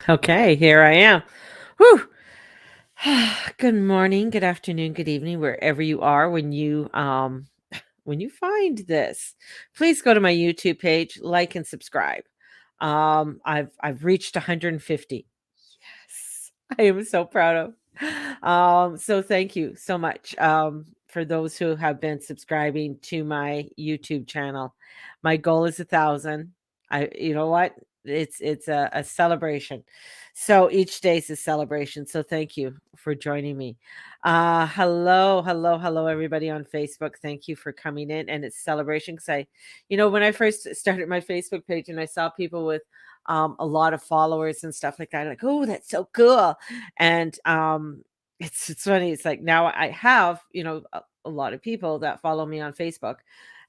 Okay, here I am. Whew. Good morning, good afternoon, good evening, wherever you are when you find this. Please go to my YouTube page, like and subscribe. I've reached 150. Yes. I am so proud of. So thank you so much for those who have been subscribing to my YouTube channel. My goal is 1,000. You know what? It's a celebration. So each day is a celebration. So thank you for joining me. Hello, everybody on Facebook. Thank you for coming in. And it's celebration because when I first started my Facebook page and I saw people with a lot of followers and stuff like that. Like, oh, that's so cool. And it's funny. It's like now I have, a lot of people that follow me on Facebook.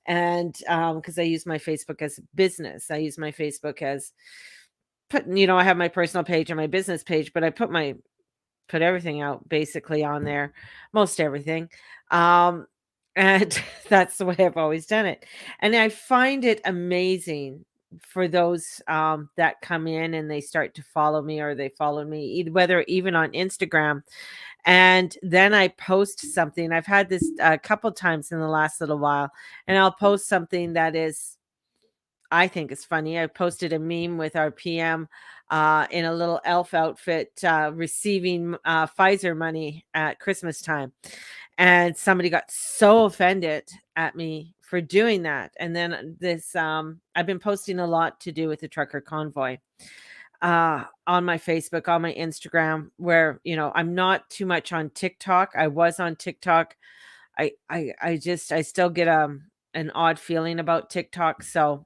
And because I use my Facebook as a business, I use my Facebook as I have my personal page and my business page, but I put everything out basically on there, most everything. Um, and that's the way I've always done it. And I find it amazing for those that come in and they start to follow me or they follow me, whether even on Instagram. And then I post something. I've had this a couple times in the last little while, and I'll post something that is I think it's funny. I posted a meme with our PM in a little elf outfit receiving Pfizer money at Christmas time. And somebody got so offended at me for doing that. And then I've been posting a lot to do with the trucker convoy on my Facebook, on my Instagram, where, I'm not too much on TikTok. I was on TikTok. I still get an odd feeling about TikTok. So,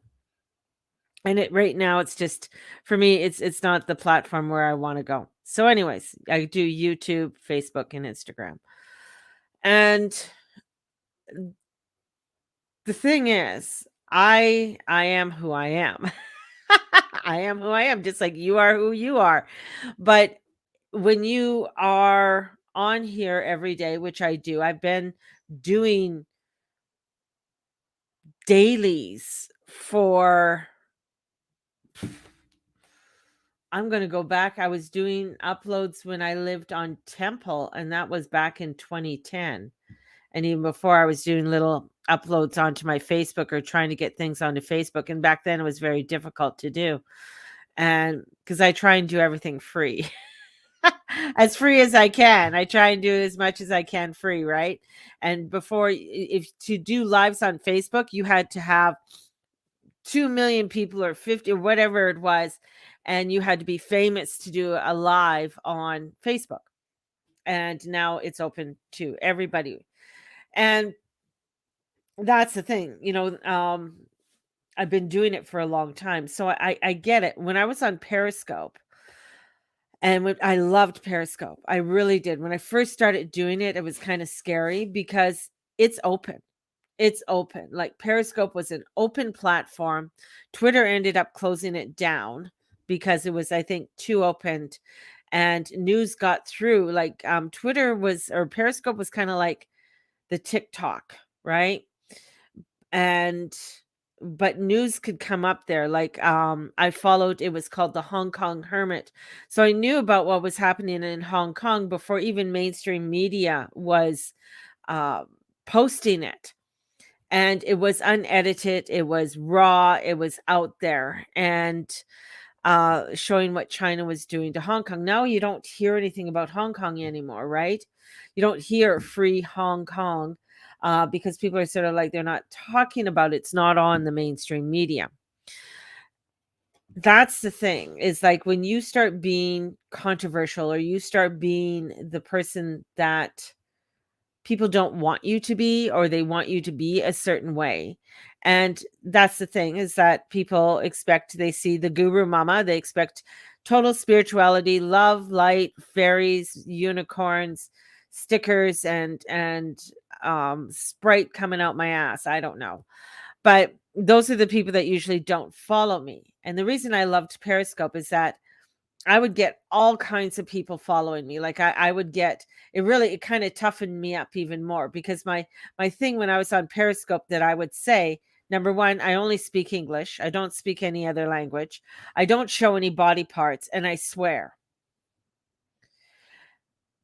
and it right now it's just for me it's not the platform where I want to go. So anyways, I do YouTube, Facebook and Instagram. And the thing is, I am who I am. I am who I am, just like you are who you are. But when you are on here every day, which I do, I've been doing dailies for I'm gonna go back. I was doing uploads when I lived on Temple, and that was back in 2010. And even before, I was doing little uploads onto my Facebook or trying to get things onto Facebook. And back then, it was very difficult to do. And because I try and do everything free, as free as I can, I try and do as much as I can free, right? And before, if to do lives on Facebook, you had to have 2 million people or 50 or whatever it was, and you had to be famous to do a live on Facebook. And now it's open to everybody. And that's the thing, I've been doing it for a long time. So I get it. When I was on Periscope, and when I loved Periscope, I really did. When I first started doing it, it was kind of scary because it's open. It's open. Like Periscope was an open platform. Twitter ended up closing it down because it was, I think, too open and news got through. Like Twitter was or Periscope was kind of like the TikTok, right? And but news could come up there. Like I followed, it was called the Hong Kong Hermit. So I knew about what was happening in Hong Kong before even mainstream media was uh, posting it. And it was unedited, it was raw, it was out there, and showing what China was doing to Hong Kong. Now you don't hear anything about Hong Kong anymore, right? You don't hear free Hong Kong because people are sort of like they're not talking about it. It's not on the mainstream media. That's the thing is like when you start being controversial or you start being the person that people don't want you to be or they want you to be a certain way. And that's the thing is that people expect they see the guru mama, they expect total spirituality, love, light, fairies, unicorns, stickers and Sprite coming out my ass. I don't know. But those are the people that usually don't follow me. And the reason I loved Periscope is that I would get all kinds of people following me. Like I would get it kind of toughened me up even more because my thing when I was on Periscope that I would say, Number one, I only speak English. I don't speak any other language. I don't show any body parts, and I swear.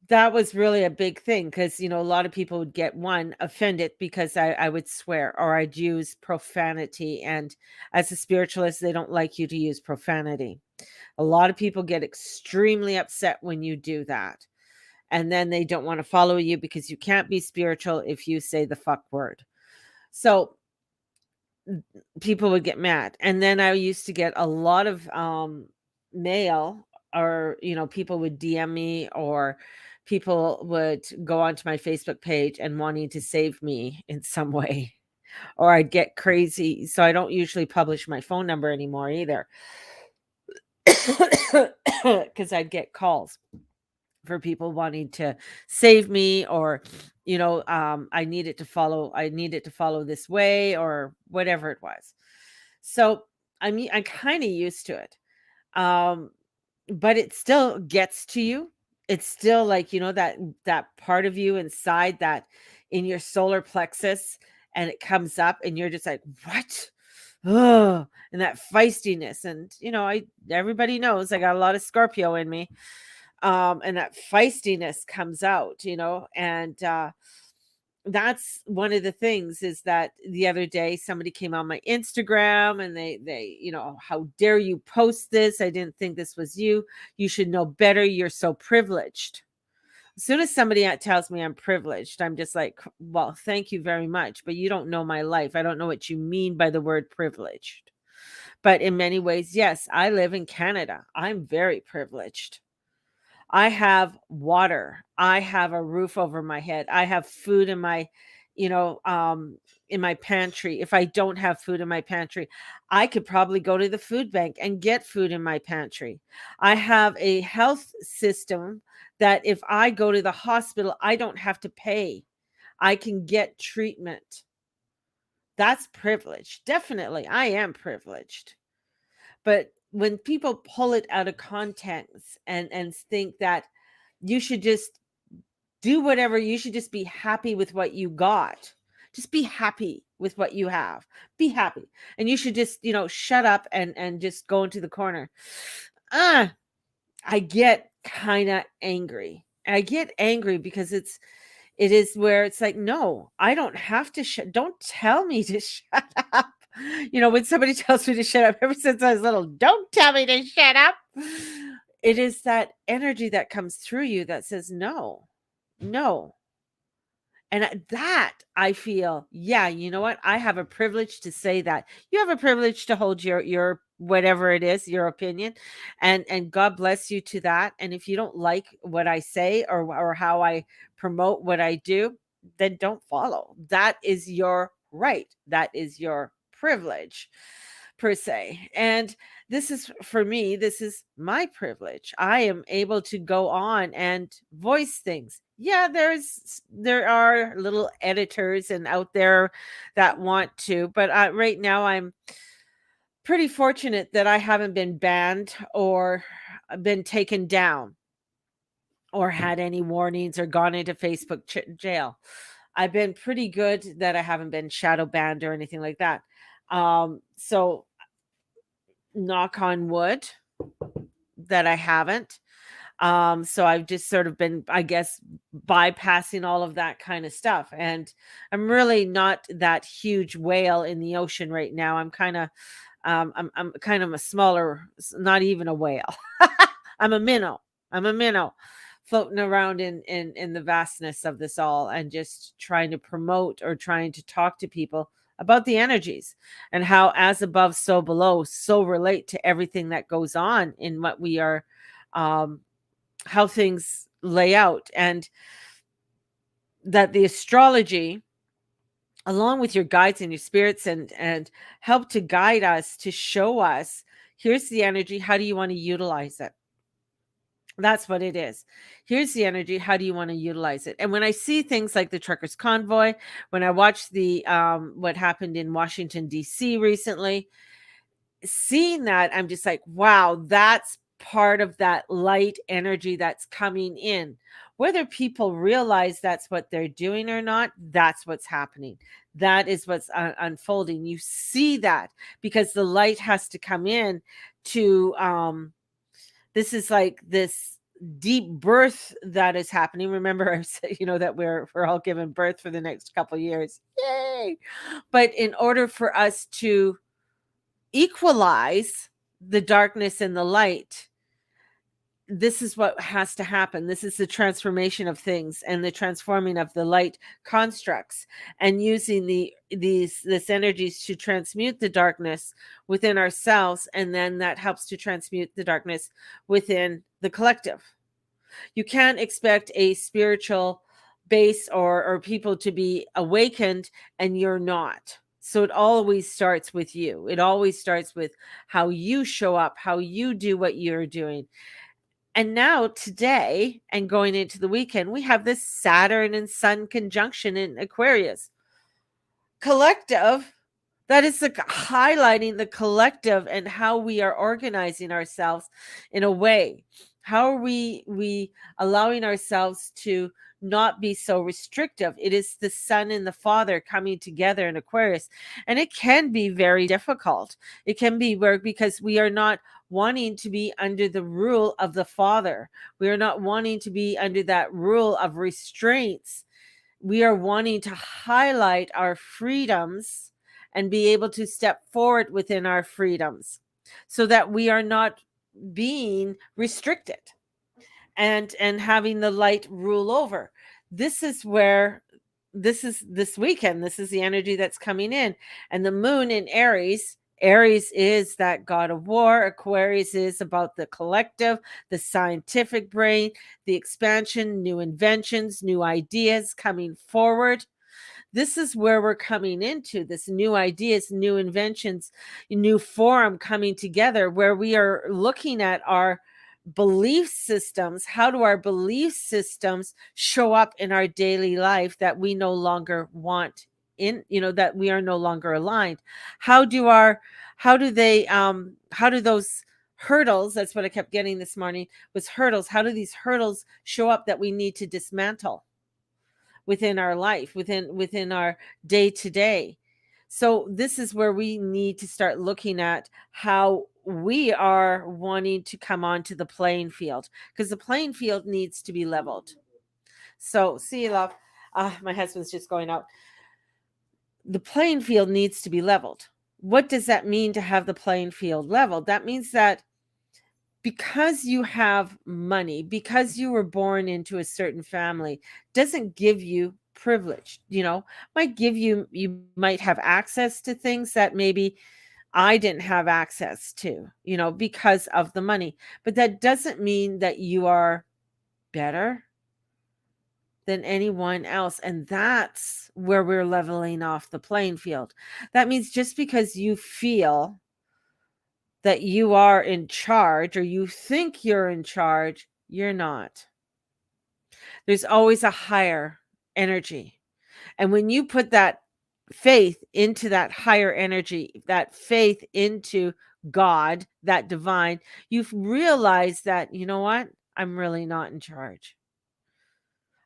That was really a big thing because, a lot of people would get offended because I would swear or I'd use profanity. And as a spiritualist, they don't like you to use profanity. A lot of people get extremely upset when you do that. And then they don't want to follow you because you can't be spiritual if you say the fuck word. So people would get mad. And then I used to get a lot of mail, or people would DM me, or people would go onto my Facebook page and wanting to save me in some way, or I'd get crazy. So I don't usually publish my phone number anymore either, because I'd get calls for people wanting to save me, or I needed to follow this way, or whatever it was. So I'm kind of used to it. um but it still gets to you. It's still like, that part of you inside, that in your solar plexus, and it comes up and you're just like, what? Oh, and that feistiness. And I everybody knows I got a lot of Scorpio in me. And that feistiness comes out, and that's one of the things, is that the other day somebody came on my Instagram and they how dare you post this? I didn't think this was you. You should know better. You're so privileged. As soon as somebody tells me I'm privileged, I'm just like, well, thank you very much, but you don't know my life. I don't know what you mean by the word privileged. But in many ways, yes, I live in Canada. I'm very privileged. I have water. I have a roof over my head. I have food you know, um, in my pantry. If I don't have food in my pantry, I could probably go to the food bank and get food in my pantry. I have a health system that if I go to the hospital, I don't have to pay. I can get treatment. That's privilege. Definitely. I am privileged. But when people pull it out of context and think that you should just do whatever, you should just be happy with what you got. Just be happy with what you have. Be happy. And you should just, shut up and just go into the corner. Ah, I get kind of angry. I get angry because it is where it's like, no, I don't have to don't tell me to shut up. When somebody tells me to shut up, ever since I was little, don't tell me to shut up. It is that energy that comes through you that says no. No. And that I feel, yeah, you know what? I have a privilege to say that. You have a privilege to hold your whatever it is, your opinion, and God bless you to that. And if you don't like what I say, or how I promote what I do, then don't follow. That is your right. That is your privilege, per se. And this is, for me, this is my privilege. I am able to go on and voice things. Yeah, there are little editors and out there that want to, but right now I'm pretty fortunate that I haven't been banned, or been taken down, or had any warnings, or gone into Facebook jail. I've been pretty good that I haven't been shadow banned or anything like that. So knock on wood that I haven't. So I've just sort of been, I guess, bypassing all of that kind of stuff. And I'm really not that huge whale in the ocean right now. I'm kind of I'm kind of a smaller, not even a whale. I'm a minnow. I'm a minnow floating around in the vastness of this all, and just trying to promote, or trying to talk to people about the energies, and how as above so below so relate to everything that goes on in what we are, um how things lay out. And that the astrology, along with your guides and your spirits, and help to guide us, to show us, here's the energy, how do you want to utilize it? That's what it is. Here's the energy, how do you want to utilize it? And when I see things like the truckers convoy, when I watch the what happened in Washington DC recently, seeing that, I'm just like, wow, that's part of that light energy that's coming in. Whether people realize that's what they're doing or not, that's what's happening. That is what's unfolding. You see that because the light has to come in to this is like this deep birth that is happening. Remember, I said, that we're all given birth for the next couple of years. Yay! But in order for us to equalize the darkness and the light, this is what has to happen. This is the transformation of things and the transforming of the light constructs, and using this energies to transmute the darkness within ourselves, and then that helps to transmute the darkness within the collective. You can't expect a spiritual base or people to be awakened and you're not. So it always starts with you. It always starts with how you show up, how you do what you're doing. And now today and going into the weekend, we have this Saturn and Sun conjunction in Aquarius. Collective, that is highlighting the collective and how we are organizing ourselves in a way. How are we allowing ourselves to not be so restrictive? It is the Sun and the Father coming together in Aquarius. And it can be very difficult. It can be work because we are not wanting to be under the rule of the Father. We are not wanting to be under that rule of restraints. We are wanting to highlight our freedoms and be able to step forward within our freedoms so that we are not being restricted and having the light rule over. This is where this weekend, this is the energy that's coming in. And the moon in Aries is that god of war. Aquarius is about the collective, the scientific brain, the expansion, new inventions, new ideas coming forward. This is where we're coming into this new ideas, new inventions, new forum coming together, where we are looking at our belief systems. How do our belief systems show up in our daily life that we no longer want in, that we are no longer aligned? How do those hurdles, that's what I kept getting this morning, was hurdles. How do these hurdles show up that we need to dismantle within our life, within our day to day? So this is where we need to start looking at how we are wanting to come onto the playing field, because the playing field needs to be leveled. So see you, love. My husband's just going out. The playing field needs to be leveled. What does that mean to have the playing field leveled? That means that because you have money, because you were born into a certain family, doesn't give you privilege. Might give you might have access to things that maybe I didn't have access to, because of the money. But that doesn't mean that you are better than anyone else. And that's where we're leveling off the playing field. That means just because you feel that you are in charge, or you think you're in charge, you're not. There's always a higher energy. And when you put that faith into that higher energy, that faith into God, that divine, you've realized that, you know what? I'm really not in charge.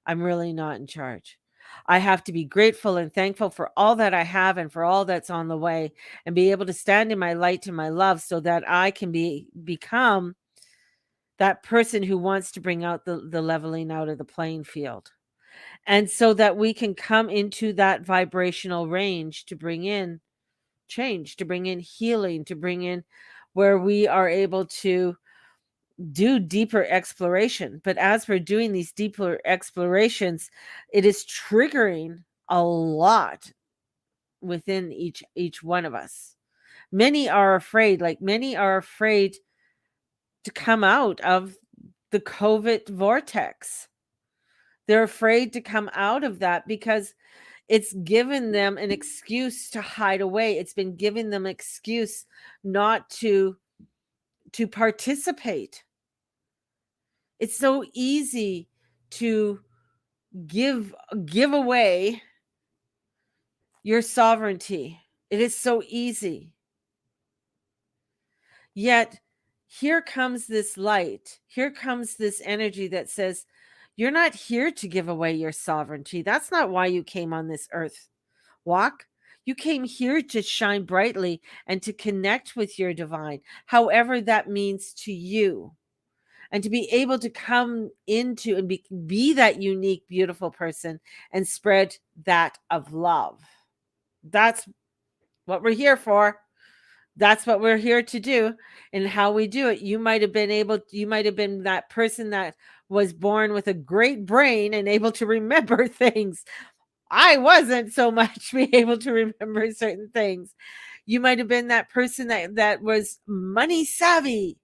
I'm really not in charge. I have to be grateful and thankful for all that I have and for all that's on the way, and be able to stand in my light and my love so that I can become that person who wants to bring out the leveling out of the playing field. And so that we can come into that vibrational range to bring in change, to bring in healing, to bring in where we are able to do deeper exploration. But as we're doing these deeper explorations, it is triggering a lot within each one of us. Many are afraid to come out of the COVID vortex. They're afraid to come out of that because it's given them an excuse to hide away. It's been giving them excuse not to participate. It's so easy to give away your sovereignty. It is so easy. Yet here comes this light. Here comes this energy that says, you're not here to give away your sovereignty. That's not why you came on this earth. walk. You came here to shine brightly and to connect with your divine, however that means to you. And to be able to come into and be that unique, beautiful person and spread that of love. That's what we're here for. That's what we're here to do. And how we do it, you might have been that person that was born with a great brain and able to remember things. I wasn't so much be able to remember certain things. You might have been that person that was money savvy,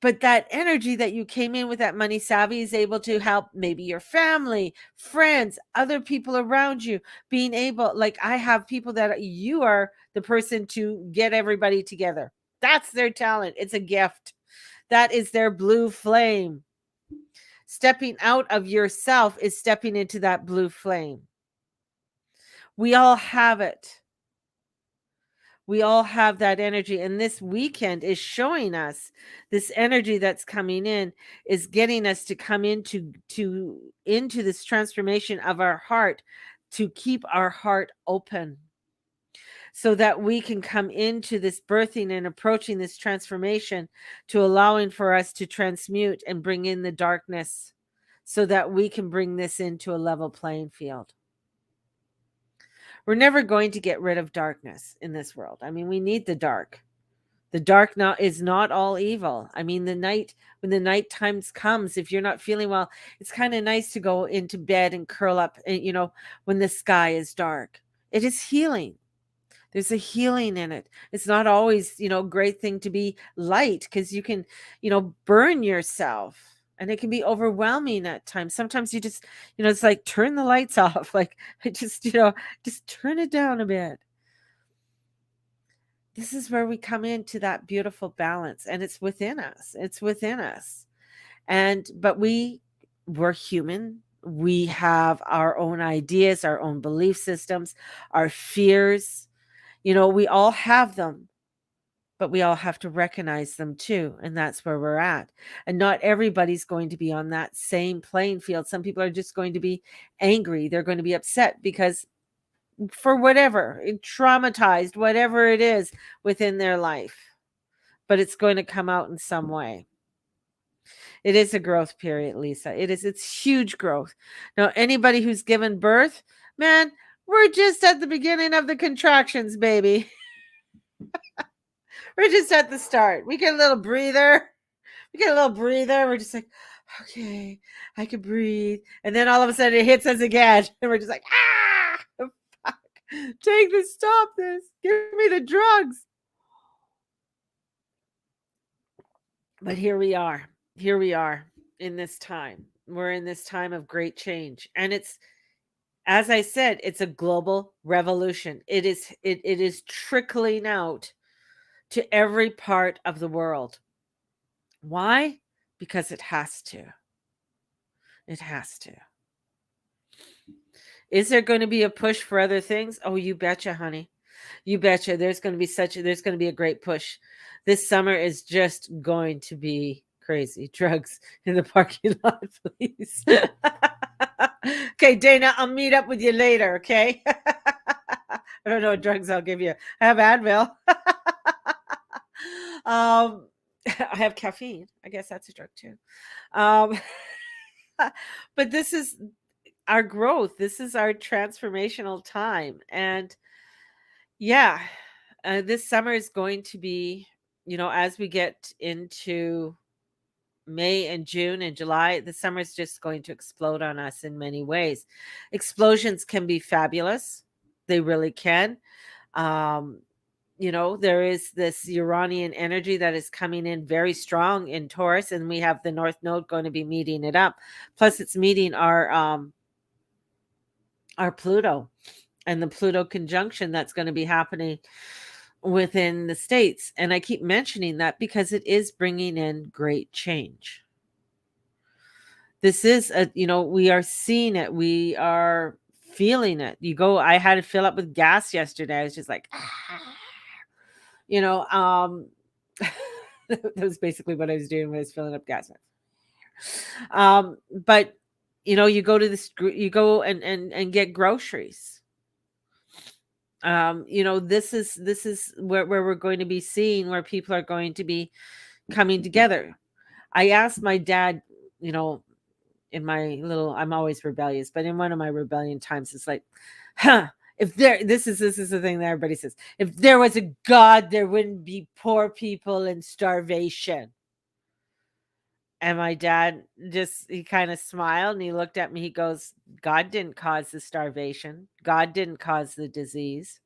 but that energy that you came in with, that money savvy, is able to help maybe your family, friends, other people around you, being able, like, I have people that you are the person to get everybody together. That's their talent. It's a gift. That is their blue flame. Stepping out of yourself is stepping into that blue flame. We all have it. We all have that energy, and this weekend is showing us this energy that's coming in is getting us to come into this transformation of our heart, to keep our heart open so that we can come into this birthing and approaching this transformation, to allowing for us to transmute and bring in the darkness so that we can bring this into a level playing field. We're never going to get rid of darkness in this world. I mean, we need the dark. The dark now is not all evil. I mean, the night, when the night times comes, if you're not feeling well, it's kind of nice to go into bed and curl up, when the sky is dark. It is healing. There's a healing in it. It's not always, a great thing to be light, because you can, burn yourself. And it can be overwhelming at times. Sometimes you just, it's like, turn the lights off. Like, just turn it down a bit. This is where we come into that beautiful balance, and it's within us. It's within us. But we're human. We have our own ideas, our own belief systems, our fears. We all have them. But we all have to recognize them too. And that's where we're at. And not everybody's going to be on that same playing field. Some people are just going to be angry. They're going to be upset because, for whatever, traumatized, whatever it is within their life. But it's going to come out in some way. It is a growth period, Lisa. It's huge growth. Now, anybody who's given birth, man, we're just at the beginning of the contractions, baby. We're just at the start. We get a little breather. We're just like, okay, I can breathe. And then all of a sudden it hits us again. And we're just like, fuck. Stop this. Give me the drugs. But here we are. Here we are in this time. We're in this time of great change. And it's, as I said, it's a global revolution. It is trickling out to every part of the world. Why? Because it has to. It has to. Is there going to be a push for other things? Oh, you betcha, honey. You betcha. There's going to be a great push. This summer is just going to be crazy. Drugs in the parking lot, please. Okay, Dana, I'll meet up with you later, okay? I don't know what drugs I'll give you. I have Advil. I have caffeine. I guess that's a drug too. But this is our growth. This is our transformational time. And yeah, this summer is going to be, as we get into May and June and July, the summer is just going to explode on us in many ways. Explosions can be fabulous. They really can. There is this Uranian energy that is coming in very strong in Taurus, and we have the North Node going to be meeting it up. Plus, it's meeting our Pluto, and the Pluto conjunction that's going to be happening within the States. And I keep mentioning that because it is bringing in great change. This is we are seeing it. We are feeling it. I had to fill up with gas yesterday. I was just like, that was basically what I was doing when I was filling up gas. But you go to you go and get groceries. This is where we're going to be seeing where people are going to be coming together. I asked my dad, you know, in my little, I'm always rebellious, but in one of my rebellion times, it's like, huh, if there, this is the thing that everybody says, if there was a God, there wouldn't be poor people and starvation. And my dad just, he kind of smiled and he looked at me. He goes, God didn't cause the starvation. God didn't cause the disease.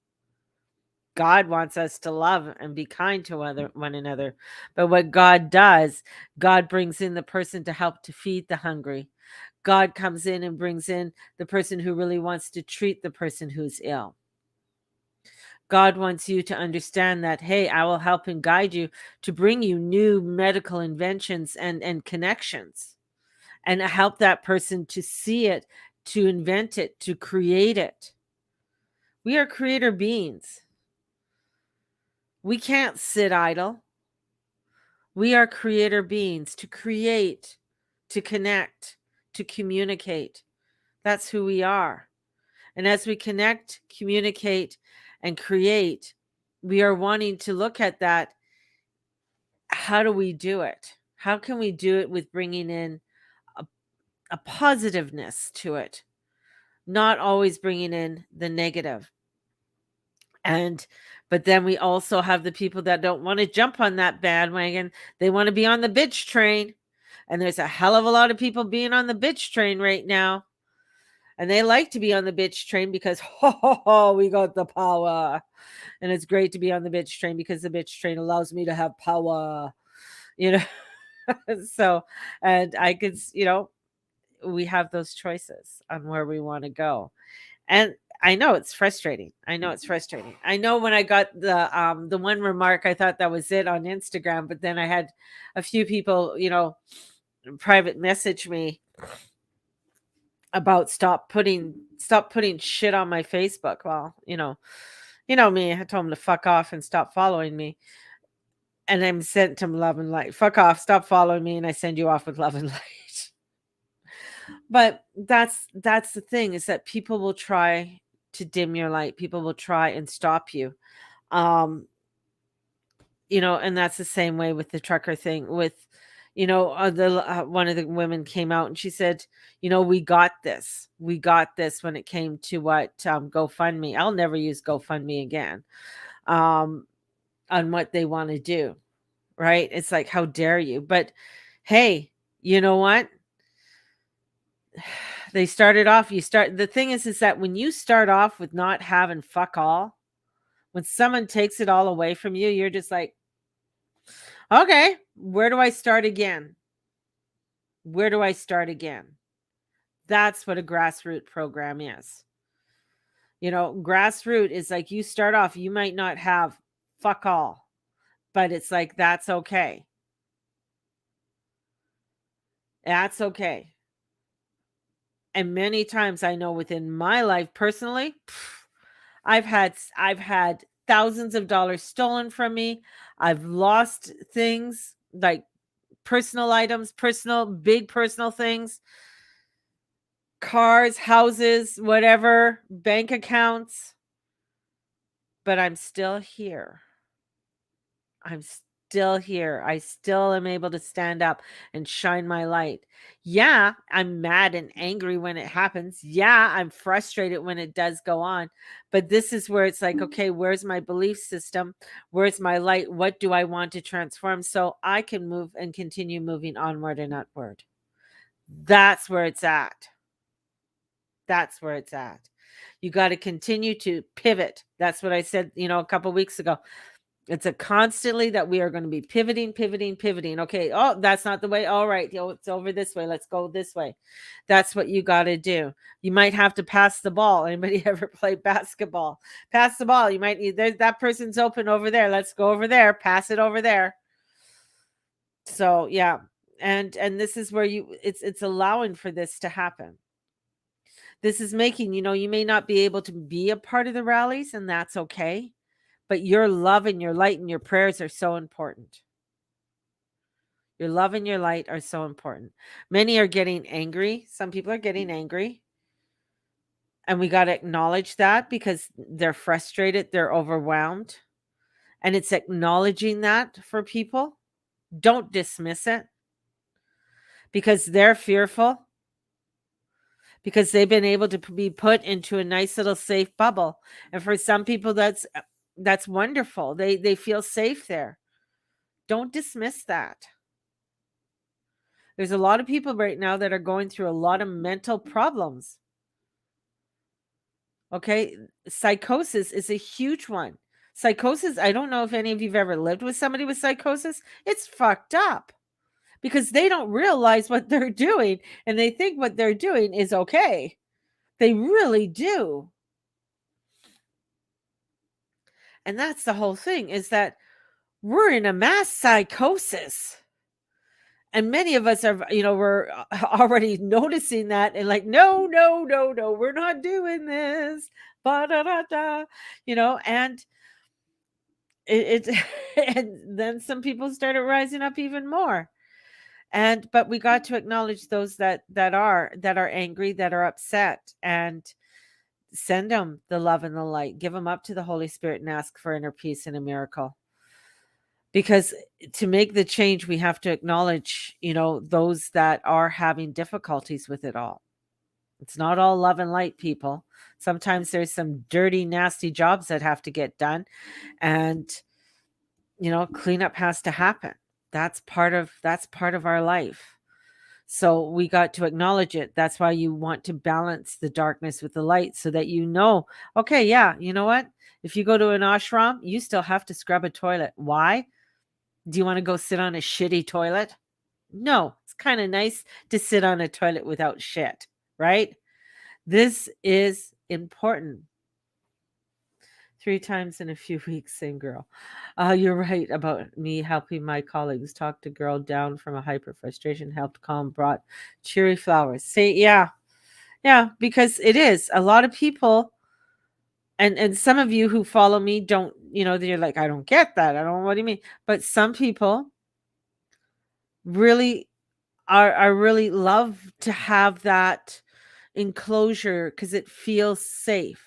God wants us to love and be kind to one another. But what God does, God brings in the person to help to feed the hungry. God comes in and brings in the person who really wants to treat the person who's ill. God wants you to understand that, hey, I will help and guide you to bring you new medical inventions and connections and help that person to see it, to invent it, to create it. We are creator beings. We can't sit idle. We are creator beings to create, to connect, to communicate. That's who we are. And as we connect, communicate, and create, we are wanting to look at that. How do we do it? How can we do it with bringing in a, a positiveness to it, not always bringing in the negative? And but then we also have the people that don't want to jump on that bandwagon. They want to be on the bitch train. And there's a hell of a lot of people being on the bitch train right now. And they like to be on the bitch train because we got the power. And it's great to be on the bitch train because the bitch train allows me to have power. You know, so, and I could, we have those choices on where we want to go. And I know it's frustrating. I know it's frustrating. I know when I got the one remark, I thought that was it on Instagram, but then I had a few people, private message me about stop putting shit on my Facebook. Well, me, I told them to fuck off and stop following me. And I'm sent to love and light. Fuck off, stop following me, and I send you off with love and light. But that's the thing, is that people will try to dim your light. People will try and stop you. Um, and that's the same way with the trucker thing. With, the one of the women came out and she said, we got this. We got this when it came to what GoFundMe. I'll never use GoFundMe again. On what they want to do. Right? It's like, how dare you? But hey, you know what? They started off, the thing is that when you start off with not having fuck all, when someone takes it all away from you, you're just like, okay, where do I start again? Where do I start again? That's what a grassroots program is. Grassroots is like, you start off, you might not have fuck all, but it's like, that's okay. That's okay. And many times I know within my life personally, I've had thousands of dollars stolen from me. I've lost things like personal items, big personal things, cars, houses, whatever, bank accounts. But I'm still here. I'm still here. I still am able to stand up and shine my light. Yeah, I'm mad and angry when it happens. Yeah, I'm frustrated when it does go on. But this is where it's like, okay, where's my belief system? Where's my light? What do I want to transform so I can move and continue moving onward and upward? That's where it's at. That's where it's at. You got to continue to pivot. That's what I said, a couple weeks ago. It's a constantly that we are going to be pivoting, pivoting, pivoting. Okay. Oh, that's not the way. All right. It's over this way. Let's go this way. That's what you got to do. You might have to pass the ball. Anybody ever play basketball? Pass the ball. You might need, that person's open over there. Let's go over there. Pass it over there. So yeah. And this is where it's allowing for this to happen. This is making, you may not be able to be a part of the rallies, and that's okay. But your love and your light and your prayers are so important. Your love and your light are so important. Many are getting angry. Some people are getting angry. And we got to acknowledge that because they're frustrated, they're overwhelmed. And it's acknowledging that for people. Don't dismiss it because they're fearful, because they've been able to be put into a nice little safe bubble. And for some people that's wonderful. They feel safe there. Don't dismiss that. There's a lot of people right now that are going through a lot of mental problems. Okay? Psychosis is a huge one. Psychosis, I don't know if any of you've ever lived with somebody with psychosis. It's fucked up because they don't realize what they're doing and they think what they're doing is okay. They really do. And that's the whole thing, is that we're in a mass psychosis. And many of us are, we're already noticing that and like, no, no, no, no, we're not doing this. Ba-da-da-da, and it and then some people started rising up even more. But we got to acknowledge those that are angry, that are upset, and send them the love and the light. Give them up to the Holy Spirit and ask for inner peace and a miracle. Because to make the change, we have to acknowledge, those that are having difficulties with it all. It's not all love and light, people. Sometimes there's some dirty, nasty jobs that have to get done. And, cleanup has to happen. That's part of our life. So we got to acknowledge it. That's why you want to balance the darkness with the light so that okay, yeah, you know what? If you go to an ashram, you still have to scrub a toilet. Why? Do you want to go sit on a shitty toilet? No, it's kind of nice to sit on a toilet without shit, right? This is important. 3 times in a few weeks, same girl. You're right about me helping my colleagues. Talked a girl down from a hyper frustration, helped calm, brought cheery flowers. See, yeah, because it is a lot of people, and some of you who follow me don't, they're like, I don't get that. I don't know what do you mean. But some people really are really love to have that enclosure because it feels safe.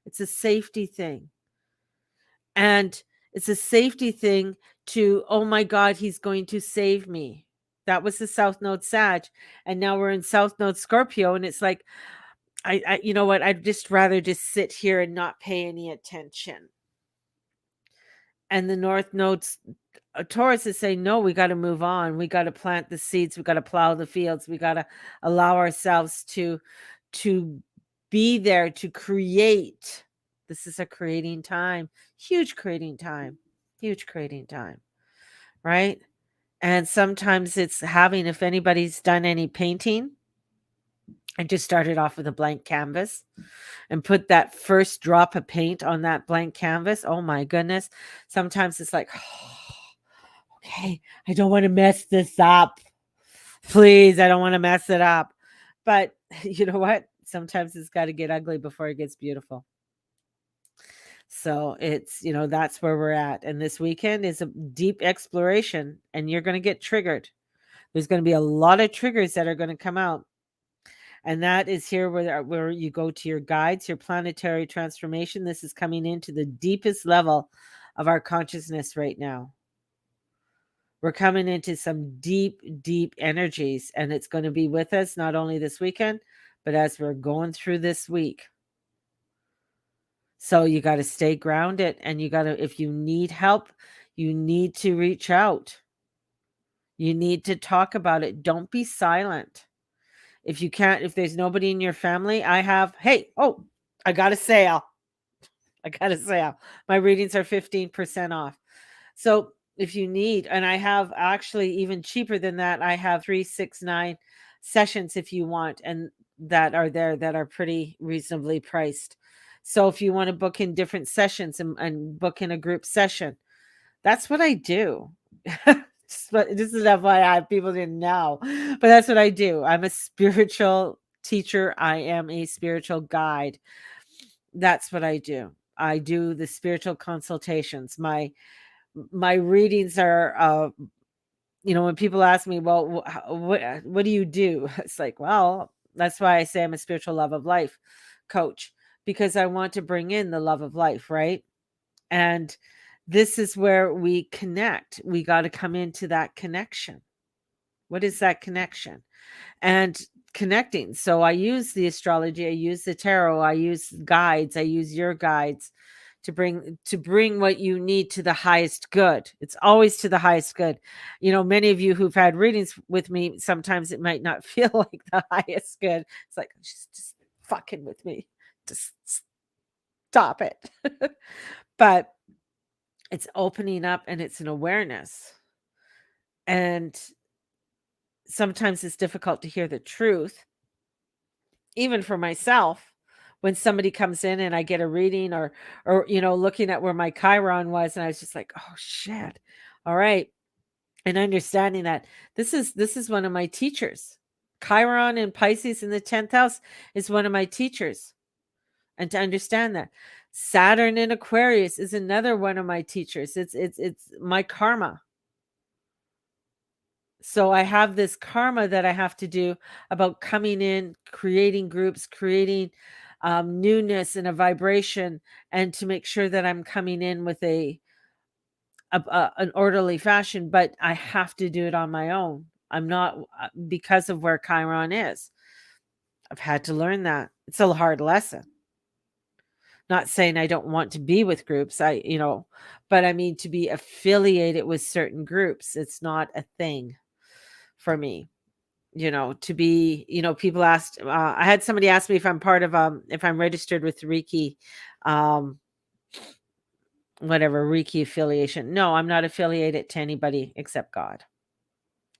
It's a safety thing. And it's a safety thing to, oh my God, he's going to save me. That was the South Node Sag. And now we're in South Node Scorpio. And it's like, you know what? I'd just rather just sit here and not pay any attention. And the North Node's Taurus is saying, no, we got to move on. We got to plant the seeds. We got to plow the fields. We got to allow ourselves to be there, to create. This is a creating time, huge creating time, right? And sometimes it's having, if anybody's done any painting, I just started off with a blank canvas and put that first drop of paint on that blank canvas. Oh my goodness. Sometimes it's like, okay, I don't want to mess this up. Please, I don't want to mess it up. But you know what? Sometimes it's got to get ugly before it gets beautiful. So it's, that's where we're at. And this weekend is a deep exploration, and you're going to get triggered. There's going to be a lot of triggers that are going to come out. And that is here where you go to your guides, your planetary transformation. This is coming into the deepest level of our consciousness right now. We're coming into some deep, deep energies, and it's going to be with us not only this weekend, but as we're going through this week. So you got to stay grounded, and you got to, if you need help, you need to reach out. You need to talk about it. Don't be silent. If you can't, if there's nobody in your family, I got a sale. My readings are 15% off. So if you need, and I have actually even cheaper than that, I have 369 sessions if you want, and that are there that are pretty reasonably priced. So if you want to book in different sessions and book in a group session, that's what I do. This is FYI, people didn't know, but that's what I do. I'm a spiritual teacher. I am a spiritual guide. That's what I do. I do the spiritual consultations. My readings are, when people ask me, well, what do you do? It's like, well, that's why I say I'm a spiritual love of life coach because I want to bring in the love of life, right? And this is where we connect. We got to come into that connection. What is that connection? And connecting. So I use the astrology, I use the tarot, I use guides, I use your guides to bring what you need to the highest good. It's always to the highest good. You know, many of you who've had readings with me, sometimes it might not feel like the highest good. It's like just fucking with me. Just stop it. But it's opening up and it's an awareness. And sometimes it's difficult to hear the truth, even for myself, when somebody comes in and I get a reading or looking at where my Chiron was, and I was just like, oh shit. All right. And understanding that this is one of my teachers. Chiron and Pisces in the 10th house is one of my teachers. And to understand that Saturn in Aquarius is another one of my teachers. It's my karma. So I have this karma that I have to do about coming in, creating groups, creating newness and a vibration, and to make sure that I'm coming in with an orderly fashion. But I have to do it on my own. I'm not because of where Chiron is. I've had to learn that. It's a hard lesson. Not saying I don't want to be with groups, but I mean to be affiliated with certain groups. It's not a thing for me, to be, people asked, I had somebody ask me if I'm part of, if I'm registered with Reiki, whatever Reiki affiliation. No, I'm not affiliated to anybody except God,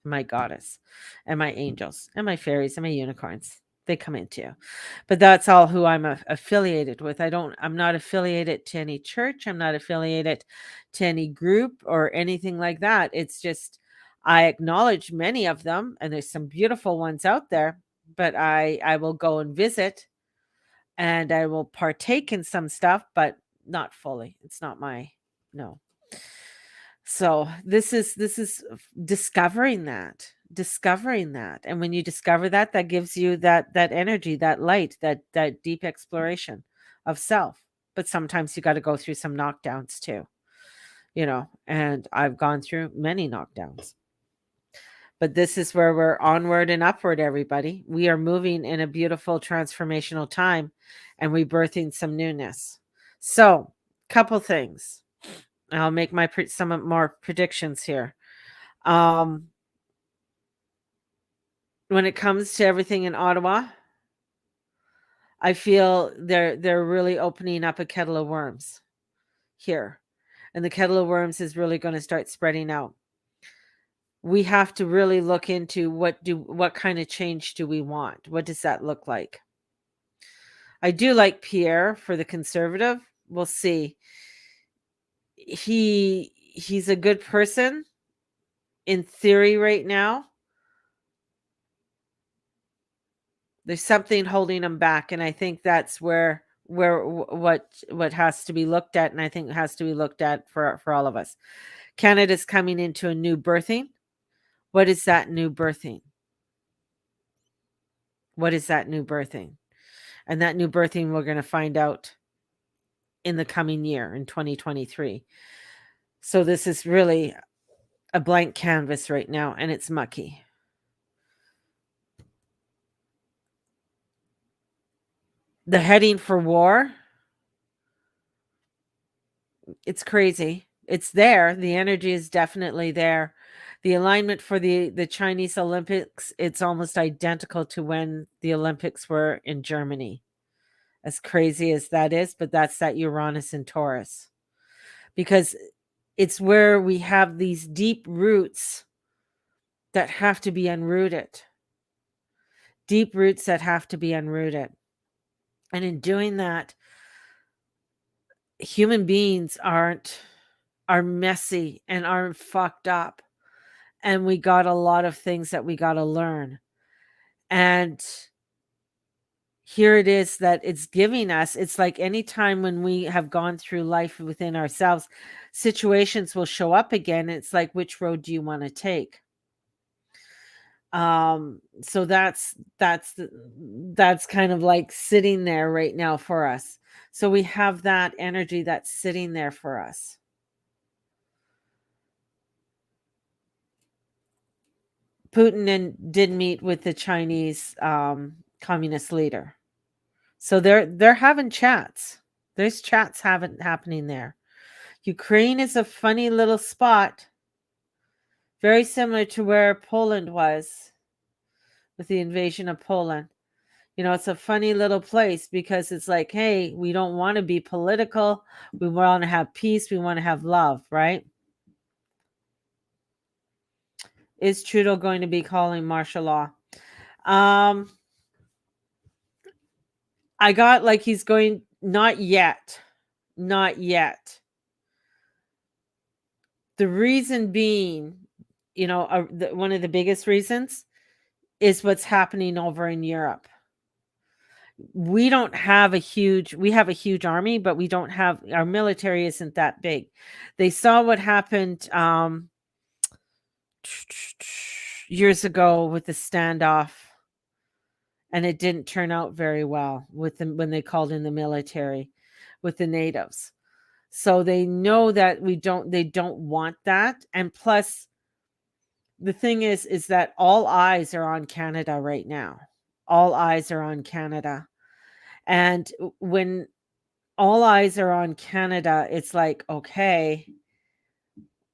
my goddess, and my angels, and my fairies, and my unicorns. They come in too, but that's all who I'm affiliated with. I'm not affiliated to any church. I'm not affiliated to any group or anything like that. It's just, I acknowledge many of them, and there's some beautiful ones out there, but I will go and visit, and I will partake in some stuff, but not fully. It's not no. So this is discovering that. And when you discover that, that gives you that energy, that light, that deep exploration of self. But sometimes you got to go through some knockdowns too, and I've gone through many knockdowns. But this is where we're onward and upward, everybody. We are moving in a beautiful transformational time and rebirthing some newness. So, couple things. I'll make some more predictions here. When it comes to everything in Ottawa, I feel they're really opening up a kettle of worms here. And the kettle of worms is really going to start spreading out. We have to really look into what kind of change do we want? What does that look like? I do like Pierre for the Conservative. We'll see. He's a good person in theory right now. There's something holding him back, and I think that's where what has to be looked at, and I think it has to be looked at for all of us. Canada's coming into a new birthing. What is that new birthing? What is that new birthing? And that new birthing we're going to find out in the coming year, in 2023. So this is really a blank canvas right now, and it's mucky. The heading for war, it's crazy. It's there. The energy is definitely there. The alignment for the Chinese Olympics, it's almost identical to when the Olympics were in Germany. As crazy as that is, but that's that Uranus and Taurus. Because it's where we have these deep roots that have to be unrooted. Deep roots that have to be unrooted. And in doing that, human beings are messy and are fucked up. And we got a lot of things that we got to learn. And here it is that it's giving us, it's like any time when we have gone through life within ourselves, situations will show up again. It's like, which road do you want to take? So that's kind of like sitting there right now for us. So we have that energy that's sitting there for us. Did meet with the Chinese communist leader. So they're having chats. There's chats happening there. Ukraine is a funny little spot, very similar to where Poland was with the invasion of Poland. It's a funny little place because it's like, hey, we don't want to be political. We want to have peace. We want to have love, right? Is Trudeau going to be calling martial law? I got like he's going, not yet. Not yet. The reason being, one of the biggest reasons is what's happening over in Europe. We have a huge army, but we don't have, our military isn't that big. They saw what happened years ago with the standoff, and it didn't turn out very well with them when they called in the military with the natives. So they know that they don't want that. And plus, the thing is that all eyes are on Canada right now. All eyes are on Canada. And when all eyes are on Canada, it's like, okay,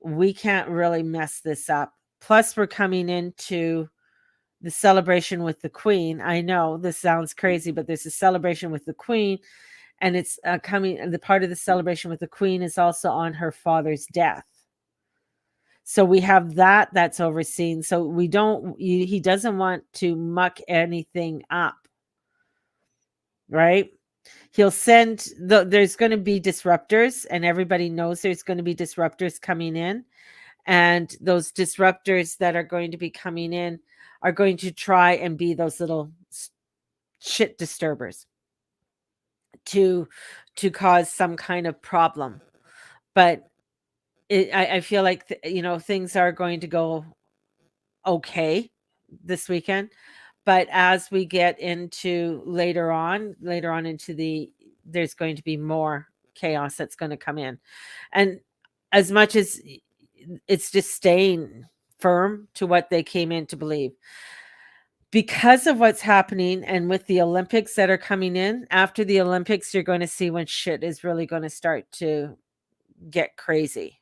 we can't really mess this up. Plus, we're coming into the celebration with the Queen. I know this sounds crazy, but there's a celebration with the Queen, and it's coming. The part of the celebration with the Queen is also on her father's death. So we have that's overseen. So he doesn't want to muck anything up, right? He'll send there's going to be disruptors, and everybody knows there's going to be disruptors coming in. And those disruptors that are going to be coming in are going to try and be those little shit disturbers to cause some kind of problem. But I feel like things are going to go okay this weekend. But as we get into later on into there's going to be more chaos that's going to come in. And as much as it's just staying firm to what they came in to believe, because of what's happening, and with the Olympics that are coming in after the Olympics, you're going to see when shit is really going to start to get crazy.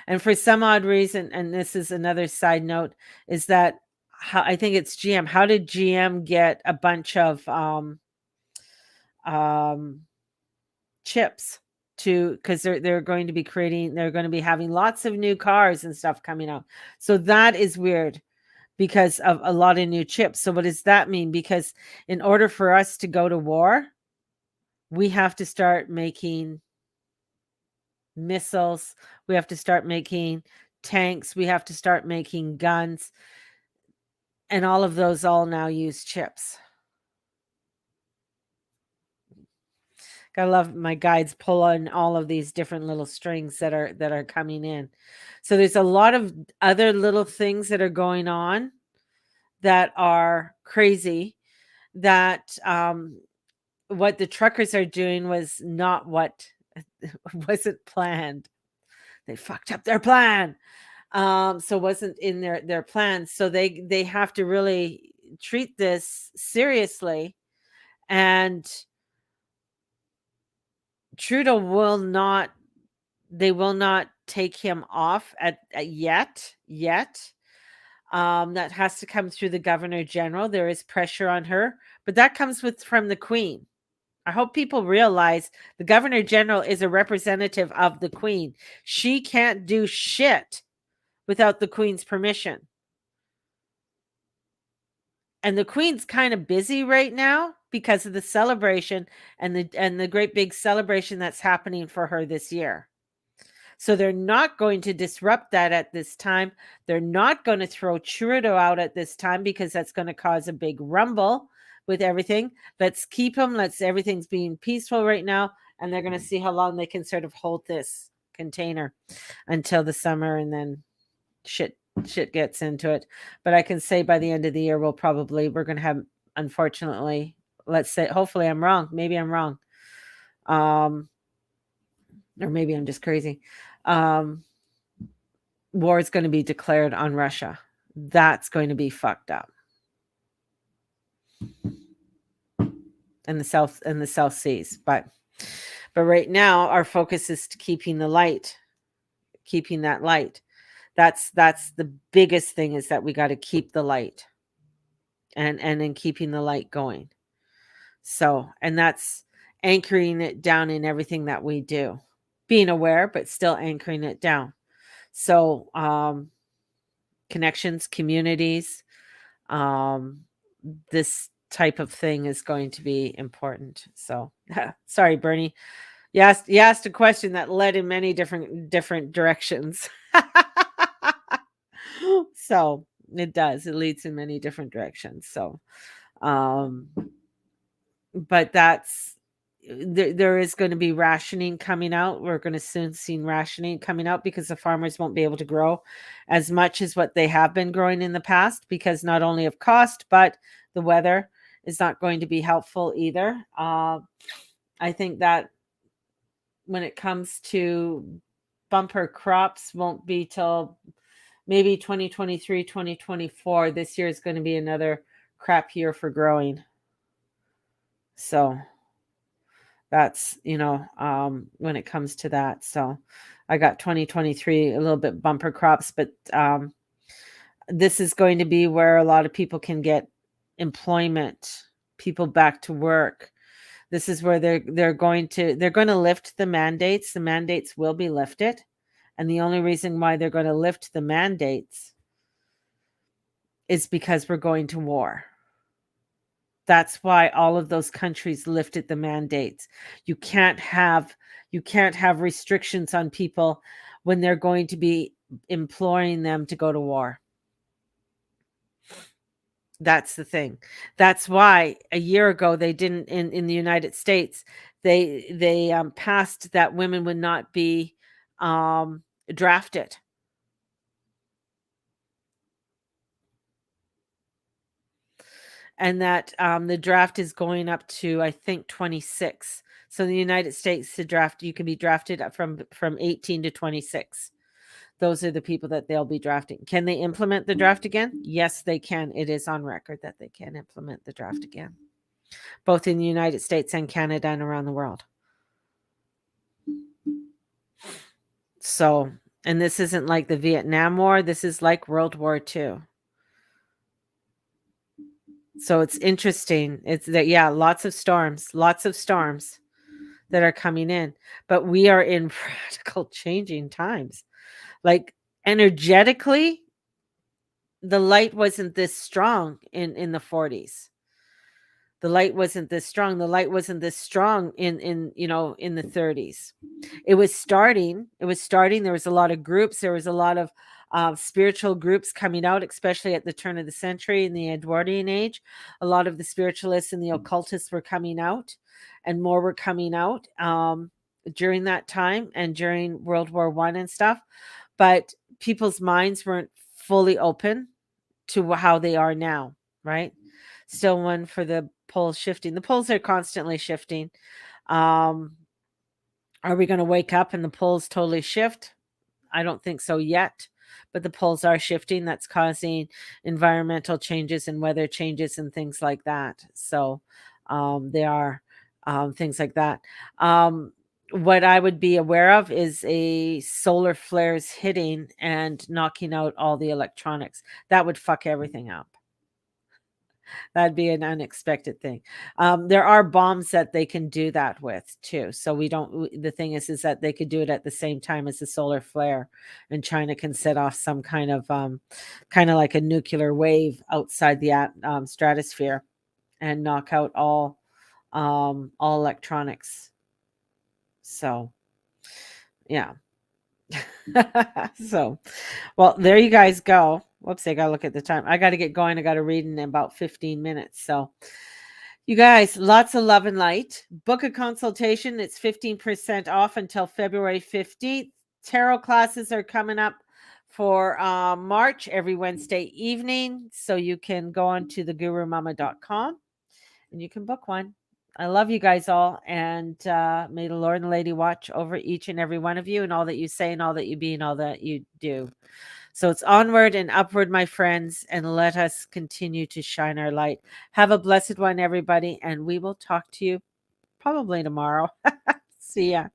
And for some odd reason, and this is another side note, is that I think it's GM. How did GM get a bunch of chips because they're going to be having lots of new cars and stuff coming out. So that is weird because of a lot of new chips. So what does that mean? Because in order for us to go to war, we have to start making missiles, we have to start making tanks, we have to start making guns, and all of those all now use chips. Gotta love my guides pulling all of these different little strings that are coming in. So there's a lot of other little things that are going on that are crazy, that what the truckers are doing was not what wasn't planned. They fucked up their plan. So wasn't in their plans. So they have to really treat this seriously. And Trudeau will not take him off at yet. That has to come through the Governor General. There is pressure on her, but that comes from the Queen. I hope people realize the Governor General is a representative of the Queen. She can't do shit without the Queen's permission. And the Queen's kind of busy right now because of the celebration and the great big celebration that's happening for her this year. So they're not going to disrupt that at this time. They're not going to throw Trudeau out at this time because that's going to cause a big rumble with everything. Let's keep him. Everything's being peaceful right now. And they're going to see how long they can sort of hold this container until the summer, and then shit shit gets into it. But I can say by the end of the year, we're going to have, unfortunately, let's say, hopefully I'm wrong. Maybe I'm wrong. Or maybe I'm just crazy. War is going to be declared on Russia. That's going to be fucked up. In the South Seas. But right now our focus is to keeping that light. That's the biggest thing, is that we got to keep the light, and in keeping the light going. So, and that's anchoring it down in everything that we do, being aware, but still anchoring it down. So, connections, communities, this type of thing is going to be important. So, sorry, Bernie. You asked a question that led in many different directions. So it does. It leads in many different directions. So, but that's there is going to be rationing coming out. We're going to soon see rationing coming out, because the farmers won't be able to grow as much as what they have been growing in the past, because not only of cost, but the weather is not going to be helpful either. I think that when it comes to bumper crops, won't be till maybe 2023, 2024. This year is going to be another crap year for growing. So that's, when it comes to that. So I got 2023 a little bit bumper crops, but this is going to be where a lot of people can get employment, people back to work. This is where they're going to lift the mandates. The mandates will be lifted. And the only reason why they're going to lift the mandates is because we're going to war. That's why all of those countries lifted the mandates. You can't have restrictions on people when they're going to be imploring them to go to war. That's the thing. That's why a year ago they didn't, in the United States, they passed that women would not be drafted. And that the draft is going up to, I think, 26. So in the United States, the draft, you can be drafted from 18 to 26. Those are the people that they'll be drafting. Can they implement the draft again? Yes, they can. It is on record that they can implement the draft again, both in the United States and Canada and around the world. So, and this isn't like the Vietnam War. This is like World War II. So it's interesting. It's that, yeah, lots of storms that are coming in, but we are in radical changing times. Like energetically, the light wasn't this strong in the 40s. The light wasn't this strong. The light wasn't this strong in the 30s. It was starting. There was a lot of groups. There was a lot of spiritual groups coming out, especially at the turn of the century in the Edwardian age. A lot of the spiritualists and the occultists were coming out, and more were coming out during that time and during World War I and stuff. But people's minds weren't fully open to how they are now, right? Still one for the poles shifting. The poles are constantly shifting. Are we going to wake up and the poles totally shift? I don't think so yet, but the poles are shifting. That's causing environmental changes and weather changes and things like that. So there are things like that. What I would be aware of is a solar flares hitting and knocking out all the electronics. That would fuck everything up. That'd be an unexpected thing. There are bombs that they can do that with too. So the thing is that they could do it at the same time as the solar flare, and China can set off some kind of like a nuclear wave outside the stratosphere and knock out all electronics. So, yeah. So, well, there you guys go. Whoops, I gotta look at the time. I gotta get going. I gotta read in about 15 minutes. So you guys, lots of love and light. Book a consultation. It's 15% off until February 15th. Tarot classes are coming up for March every Wednesday evening. So you can go on to thegurumama.com and you can book one. I love you guys all, and may the Lord and Lady watch over each and every one of you, and all that you say, and all that you be, and all that you do. So it's onward and upward, my friends, and let us continue to shine our light. Have a blessed one, everybody, and we will talk to you probably tomorrow. See ya.